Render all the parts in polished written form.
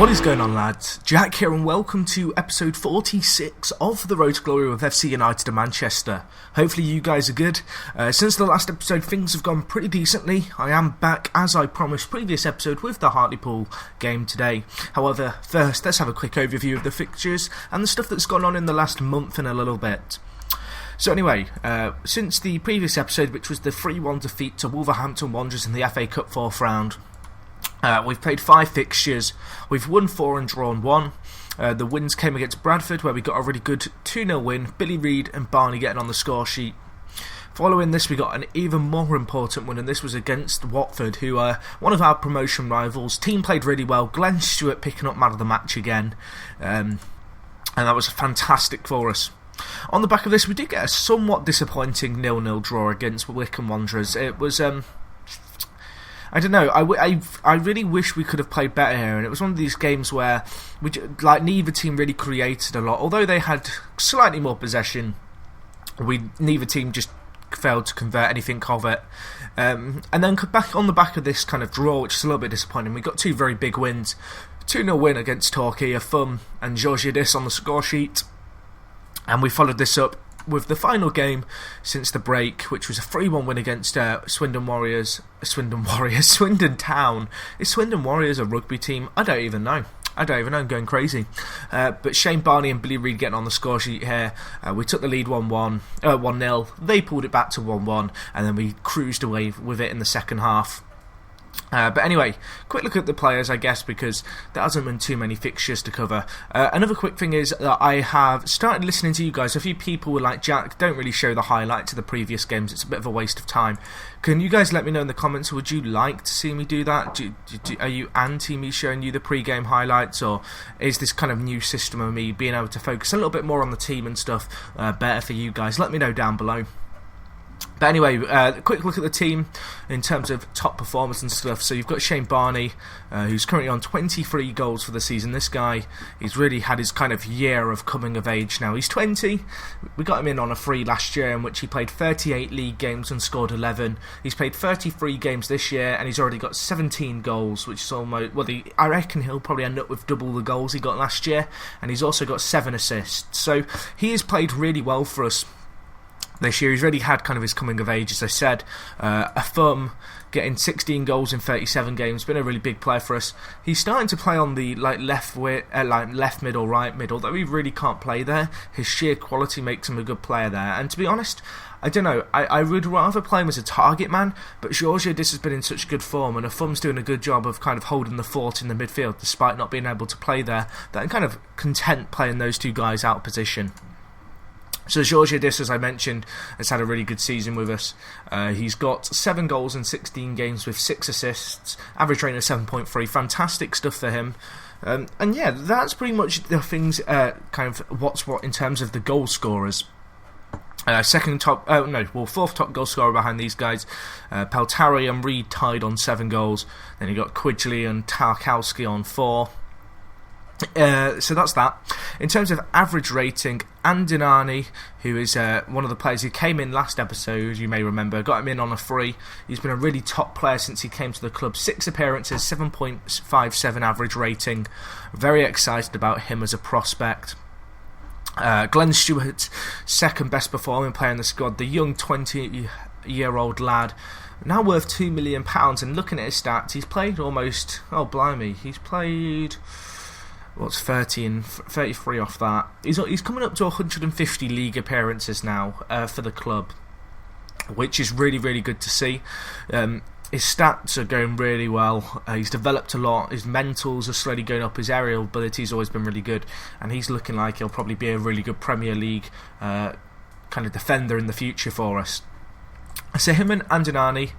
What is going on, lads? Jack here, and welcome to episode 46 of The Road to Glory with FC United of Manchester. Hopefully you guys are good. Since the last episode, things have gone pretty decently. I am back, as I promised previous episode, with the Hartlepool game today. However, first, let's have a quick overview of the fixtures and the stuff that's gone on in the last month and a little bit. So anyway, since the previous episode, which was the 3-1 defeat to Wolverhampton Wanderers in the FA Cup 4th round, we've played 5 fixtures. We've won 4 and drawn 1. The wins came against Bradford, where we got a really good 2-0 win. Billy Reid and Barney getting on the score sheet. Following this, we got an even more important win, and this was against Watford, who are one of our promotion rivals. Team played really well. Glenn Stewart picking up man of the match again. And that was fantastic for us. On the back of this, we did get a somewhat disappointing 0-0 draw against Wycombe Wanderers. It was, I don't know, I really wish we could have played better here, and it was one of these games where neither team really created a lot. Although they had slightly more possession, neither team just failed to convert anything of it. And then back on the back of this kind of draw, which is a little bit disappointing, we got 2 very big wins. 2-0 win against Torquay, Havin and Georgiadis on the score sheet. And we followed this up with the final game since the break, which was a 3-1 win against Swindon Town. Is Swindon Warriors a rugby team? I don't even know. I'm going crazy. But Shane Barney and Billy Reid getting on the score sheet here. We took the lead 1-0. They pulled it back to 1-1, and then we cruised away with it in the second half. But anyway, quick look at the players, I guess, because there hasn't been too many fixtures to cover. Another quick thing is that I have started listening to you guys. A few people were like, Jack, don't really show the highlights of the previous games. It's a bit of a waste of time. Can you guys let me know in the comments, would you like to see me do that? Are you anti me showing you the pre-game highlights, or is this kind of new system of me being able to focus a little bit more on the team and stuff better for you guys? Let me know down below. But anyway, quick look at the team in terms of top performers and stuff. So you've got Shane Barney, who's currently on 23 goals for the season. This guy, he's really had his kind of year of coming of age now. He's 20. We got him in on a free last year, in which he played 38 league games and scored 11. He's played 33 games this year, and he's already got 17 goals, which is almost... I reckon he'll probably end up with double the goals he got last year, and he's also got 7 assists. So he has played really well for us this year. He's really had kind of his coming of age, as I said. A thumb, getting 16 goals in 37 games, been a really big player for us. He's starting to play on the left mid or right mid, although he really can't play there. His sheer quality makes him a good player there. And to be honest, I don't know, I would rather play him as a target man, but Georgiadis has been in such good form, and Afum's doing a good job of kind of holding the fort in the midfield, despite not being able to play there, that I'm kind of content playing those 2 guys out of position. So Georgiadis, as I mentioned, has had a really good season with us. He's got 7 goals in 16 games with 6 assists, average rating of 7.3, fantastic stuff for him. And yeah, that's pretty much the things, kind of what's what in terms of the goal scorers. Fourth top goal scorer behind these guys. Peltari and Reid tied on 7 goals. Then you got Quidgley and Tarkowski on 4. So that's that. In terms of average rating, Andinani, who is one of the players who came in last episode, you may remember, got him in on a free. He's been a really top player since he came to the club. 6 appearances, 7.57 average rating. Very excited about him as a prospect. Glenn Stewart, second best performing player in the squad. The young 20-year-old lad, now worth £2 million. And looking at his stats, he's played almost... Oh, blimey. He's played... What's 30 and 33 off that? He's coming up to 150 league appearances now for the club, which is really, really good to see. His stats are going really well. He's developed a lot. His mentals are slowly going up. His aerial ability's always been really good, and he's looking like he'll probably be a really good Premier League kind of defender in the future for us. So him and Andinani,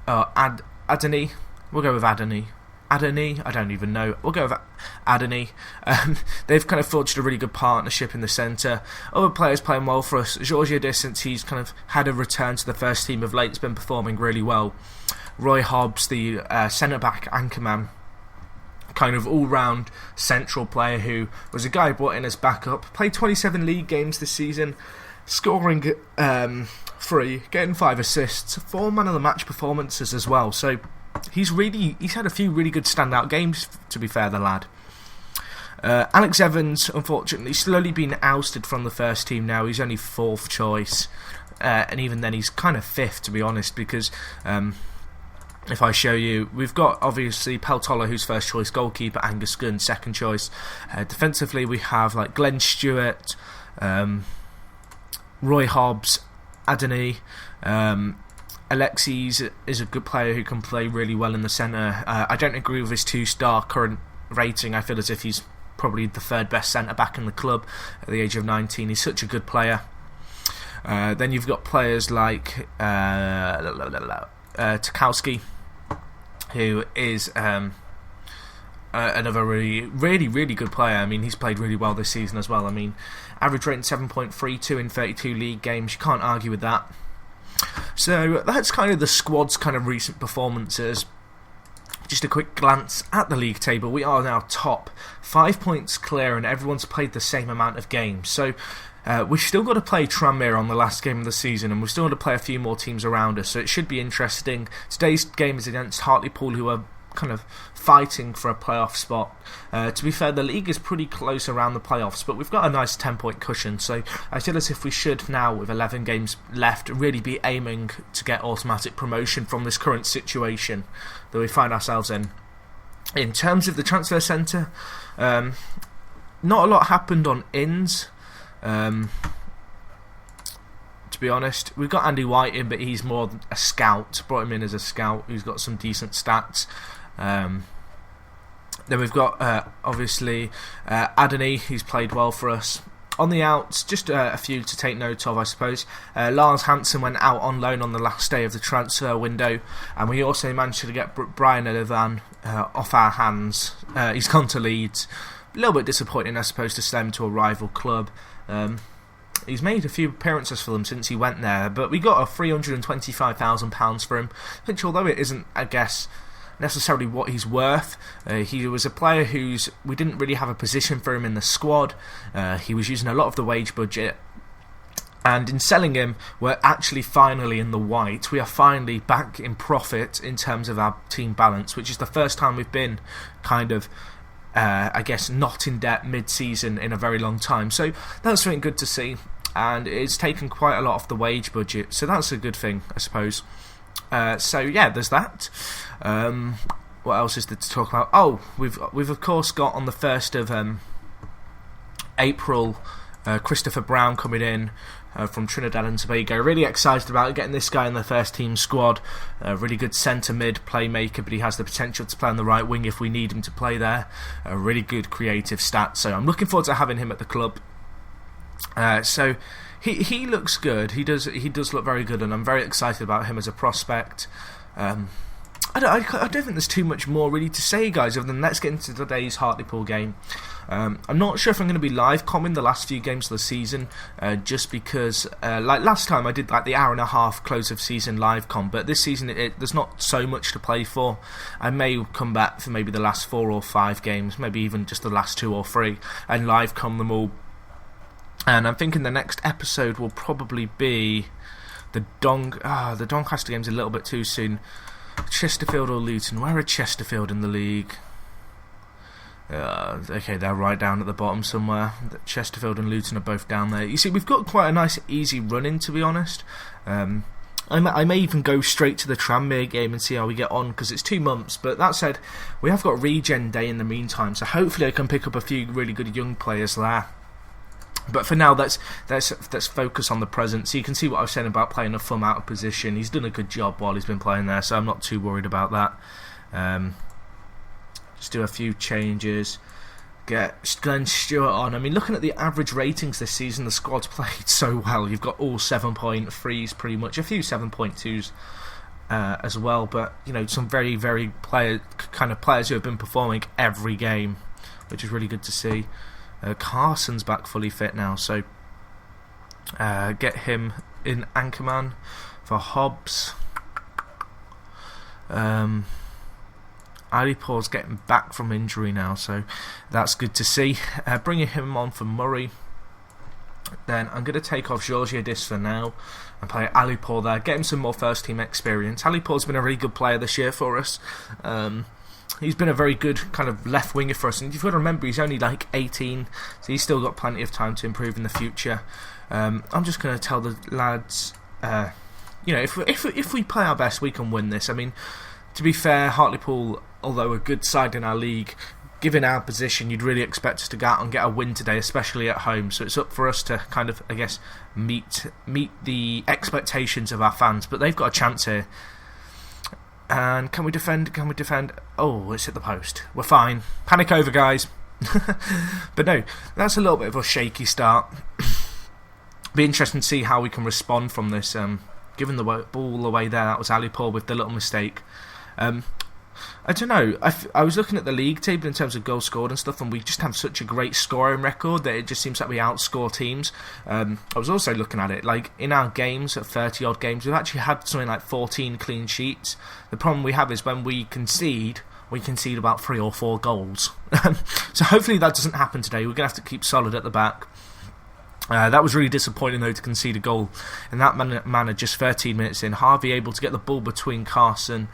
Adani, we'll go with Adani. Adani, I don't even know. We'll go with Adani. They've kind of forged a really good partnership in the centre. Other players playing well for us. Georgiadis, since he's kind of had a return to the first team of late, has been performing really well. Roy Hobbs, the centre-back anchorman, kind of all-round central player who was a guy brought in as backup. Played 27 league games this season, scoring 3, getting 5 assists, 4 man of the match performances as well. So he's had a few really good standout games, to be fair, the lad. Alex Evans, unfortunately, slowly been ousted from the first team now. He's only 4th choice, and even then he's kind of 5th, to be honest, because if I show you, we've got obviously Peltola, who's 1st choice goalkeeper, Angus Gunn 2nd choice. Defensively, we have like Glenn Stewart, Roy Hobbs, Adani. Alexis is a good player who can play really well in the centre. I don't agree with his 2-star current rating. I feel as if he's probably the 3rd best centre back in the club at the age of 19. He's such a good player. Then you've got players like Tarkowski, who is another really good player. I mean, he's played really well this season as well. I mean, average rating 7.32 in 32 league games. You can't argue with that. So that's kind of the squad's kind of recent performances. Just a quick glance at the league table. We are now top, 5 points clear, and everyone's played the same amount of games. So we've still got to play Tranmere on the last game of the season, and we've still got to play a few more teams around us, so it should be interesting. Today's game is against Hartlepool, who are kind of fighting for a playoff spot. To be fair, the league is pretty close around the playoffs, but we've got a nice 10-point cushion, so I feel as if we should now, with 11 games left, really be aiming to get automatic promotion from this current situation that we find ourselves in. In terms of the transfer centre, not a lot happened on ins. To be honest, we've got Andy White in, but he's more a scout. Brought him in as a scout who's got some decent stats. Then we've got obviously Adani, who's played well for us. On the outs, just a few to take note of, I suppose. Lars Hansen went out on loan on the last day of the transfer window, and we also managed to get Brian Elevan off our hands. He's gone to Leeds. A little bit disappointing, I suppose, to send him to a rival club. He's made a few appearances for them since he went there, but we got a £325,000 for him, which, although it isn't, I guess, necessarily what he's worth, he was a player we didn't really have a position for him in the squad. He was using a lot of the wage budget, and in selling him, we're actually finally in the white. We are finally back in profit in terms of our team balance, which is the first time we've been kind of I guess not in debt mid-season in a very long time. So that's something good to see, and it's taken quite a lot off the wage budget, so that's a good thing, I suppose. So yeah, there's that. What else is there to talk about? Oh, we've of course got on the 1st of April Christopher Brown coming in from Trinidad and Tobago. Really excited about getting this guy in the first team squad. Really good centre mid playmaker, but he has the potential to play on the right wing if we need him to play there. Really good creative stats, so I'm looking forward to having him at the club. So he looks good. He does look very good, and I'm very excited about him as a prospect. I don't think there's too much more really to say, guys, other than let's get into today's Hartlepool game. I'm not sure if I'm going to be live comming the last few games of the season, just because, like last time I did like the hour and a half close of season live com, but this season there's not so much to play for. I may come back for maybe the last 4 or 5 games, maybe even just the last 2 or 3, and live com them all. And I'm thinking the next episode will probably be the Doncaster game's a little bit too soon. Chesterfield or Luton? Where are Chesterfield in the league? Okay, they're right down at the bottom somewhere. Chesterfield and Luton are both down there. You see, we've got quite a nice easy run-in, to be honest. I may even go straight to the Tranmere game and see how we get on, because it's 2 months. But that said, we have got Regen Day in the meantime, so hopefully I can pick up a few really good young players there. But for now, let's focus on the present. So you can see what I was saying about playing a thumb out of position. He's done a good job while he's been playing there, so I'm not too worried about that. Just do a few changes. Get Glenn Stewart on. I mean, looking at the average ratings this season, the squad's played so well. You've got all 7.3s pretty much, a few 7.2s as well. But you know, some very, very players who have been performing every game, which is really good to see. Carson's back fully fit now, so get him in anchorman for Hobbs. Alipour's getting back from injury now, so that's good to see. Bringing him on for Murray. then I'm going to take off Georgiadis for now and play Alipour there, get him some more first team experience. Alipour's been a really good player this year for us. He's been a very good kind of left winger for us, and you've got to remember he's only like 18, so he's still got plenty of time to improve in the future. I'm just going to tell the lads, if we play our best, we can win this. I mean, to be fair, Hartlepool, although a good side in our league, given our position, you'd really expect us to go out and get a win today, especially at home. So it's up for us to kind of, I guess, meet the expectations of our fans. But they've got a chance here. And can we defend? Can we defend? Oh, it's hit the post. We're fine. Panic over, guys. But no, that's a little bit of a shaky start. Be interesting to see how we can respond from this. Given the ball away there, that was Alipour with the little mistake. I don't know. I was looking at the league table in terms of goals scored and stuff, and we just have such a great scoring record that it just seems like we outscore teams. I was also looking at it, like in our games, at 30 odd games, we've actually had something like 14 clean sheets. The problem we have is when we concede about 3 or 4 goals. So hopefully that doesn't happen today. We're going to have to keep solid at the back. That was really disappointing though, to concede a goal in that manner just 13 minutes in. Harvey able to get the ball between Carson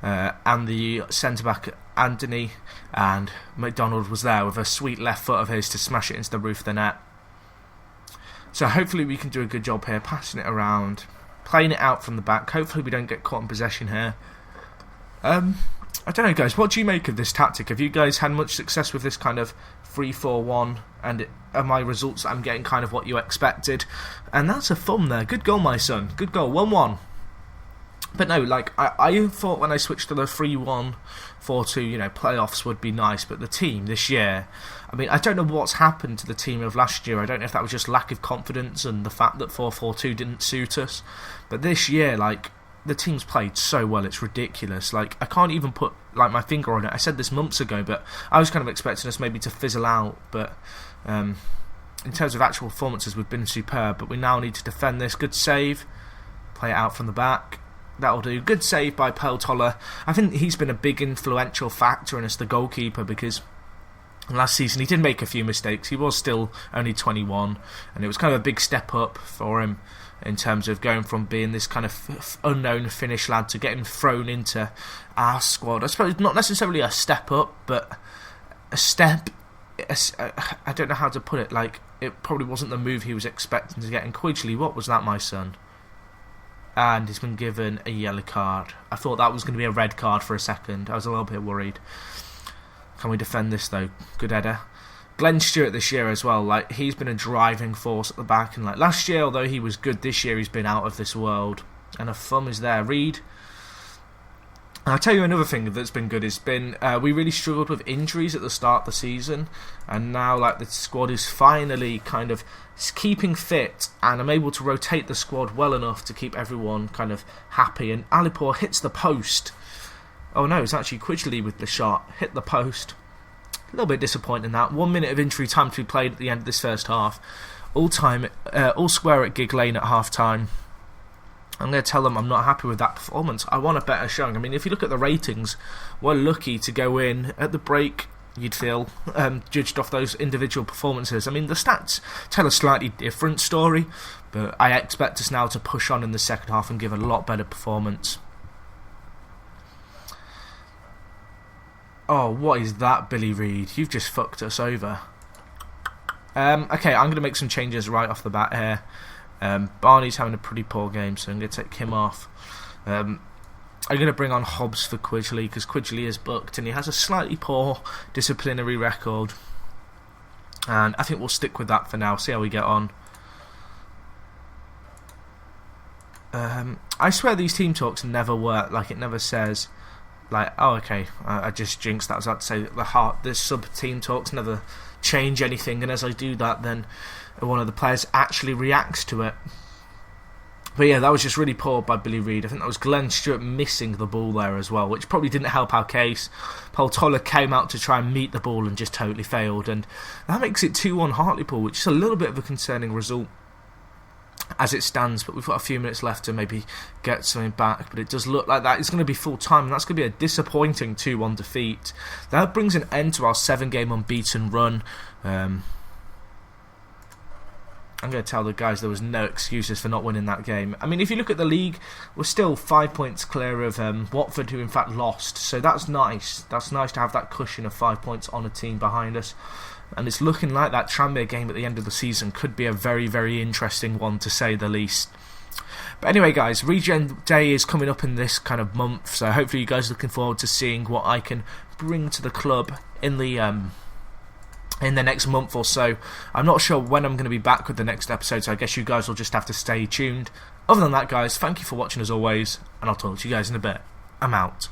and the centre-back Anthony, and McDonald was there with a sweet left foot of his to smash it into the roof of the net. So hopefully we can do a good job here, passing it around, playing it out from the back. Hopefully we don't get caught in possession here. I don't know, guys, what do you make of this tactic? Have you guys had much success with this kind of 3-4-1, and are my results I'm getting kind of what you expected? And that's a thumb there. Good goal, my son. Good goal. 1-1. But no, like, I thought when I switched to the 3-1-4-2, playoffs would be nice, but the team this year, I mean, I don't know what's happened to the team of last year. I don't know if that was just lack of confidence and the fact that 4-4-2 didn't suit us. But this year, like, the team's played so well, it's ridiculous. Like, I can't even put, like, my finger on it. I said this months ago, but I was kind of expecting us maybe to fizzle out, but in terms of actual performances, we've been superb, but we now need to defend this. Good save. Play it out from the back. That'll do. Good save by Peltola. I think he's been a big influential factor in us, the goalkeeper, because last season he did make a few mistakes. He was still only 21, and it was kind of a big step up for him in terms of going from being this kind of unknown Finnish lad to getting thrown into our squad. I suppose not necessarily a step up, but a step. I don't know how to put it. Like, it probably wasn't the move he was expecting to get. And Quidgley, what was that, my son? And he's been given a yellow card. I thought that was going to be a red card for a second. I was a little bit worried. Can we defend this though? Good header. Glenn Stewart this year as well, like, he's been a driving force at the back, and like last year, although he was good, this year he's been out of this world. And a thumb is there. Reed. I'll tell you another thing that's been good. Has been we really struggled with injuries at the start of the season, and now like the squad is finally kind of keeping fit, and I'm able to rotate the squad well enough to keep everyone kind of happy. And Alipour hits the post. Oh no, it's actually Quidgley with the shot. Hit the post. A little bit disappointing that. 1 minute of injury time to be played at the end of this first half. All square at Gig Lane at half time. I'm going to tell them I'm not happy with that performance. I want a better showing. I mean, if you look at the ratings, we're lucky to go in at the break, you'd feel, judged off those individual performances. I mean, the stats tell a slightly different story, but I expect us now to push on in the second half and give a lot better performance. Oh, what is that, Billy Reed? You've just fucked us over. Okay, I'm going to make some changes right off the bat here. Barney's having a pretty poor game, so I'm going to take him off. I'm going to bring on Hobbs for Quidgley, because Quidgley is booked and he has a slightly poor disciplinary record. And I think we'll stick with that for now, see how we get on. I swear these team talks never work, like it never says, like, oh okay, I just jinxed that. I was about to say that the sub-team talks never change anything, and as I do that, then one of the players actually reacts to it. But yeah, that was just really poor by Billy Reed. I think that was Glenn Stewart missing the ball there as well, which probably didn't help our case. Peltola came out to try and meet the ball and just totally failed, and that makes it 2-1 Hartlepool, which is a little bit of a concerning result as it stands, but we've got a few minutes left to maybe get something back. But it does look like that is going to be full time, and that's going to be a disappointing 2-1 defeat. That brings an end to our 7-game unbeaten run. I'm going to tell the guys there was no excuses for not winning that game. I mean, if you look at the league, we're still 5 points clear of Watford, who in fact lost. So that's nice. That's nice to have that cushion of 5 points on a team behind us. And it's looking like that Tranmere game at the end of the season could be a very, very interesting one, to say the least. But anyway, guys, Regen Day is coming up in this kind of month. So hopefully you guys are looking forward to seeing what I can bring to the club in the next month or so. I'm not sure when I'm going to be back with the next episode, so I guess you guys will just have to stay tuned. Other than that, guys, thank you for watching as always, and I'll talk to you guys in a bit. I'm out.